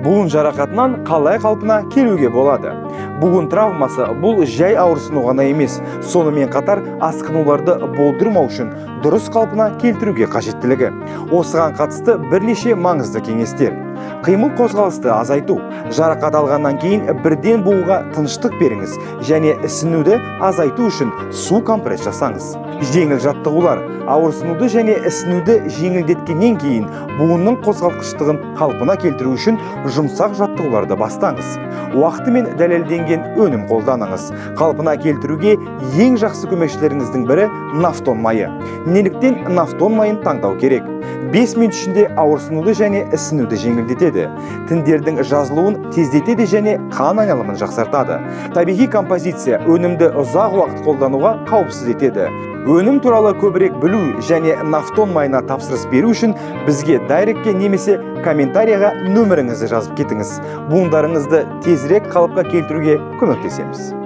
Буын жарақатынан қалай қалпына келуге болады? Буын травмасы бұл жай ауырсыну ғана емес, сонымен қатар асқынуларды болдырмау үшін дұрыс қалпына келтіруге қажеттілігі. Осыған қатысты бірнеше маңызды кеңестер. Қимыл қозғалысты азайту. Жарақат алғаннан кейін бірден буынға тыныштық беріңіз және ісінуді азайту үшін су компресс жасаңыз. Жеңіл жаттығулар. Ауырсынуды және ісінуді жеңілдеткеннен кейін буынның қозғалтқыштығын қалпына келтіру үшін жұмсақ жаттығуларды бастаңыз. Уақытымен дәлелденген өнім қолданыңыз. Қалпына келтіруге ең жақсы көмекшілеріңіздің бірі нафтон майы. Неліктен нафтон майын таңдау керек? 5 минут ішінде ауырсынуды және ісінуді жеңілдетеді. Тіндердің жазылуын тездетеді және қан айналымын жақсартады. Табиғи композиция өнімді ұзақ уақыт қолдануға қауіпсіз етеді. Өнім туралы көбірек білу және нафтон майына тапсырыс беру үшін бізге дайректке немесе комментарияға нөміріңізді жазып кетіңіз. Буындарыңызды тезірек қалыпқа келтіруге көмектесеміз.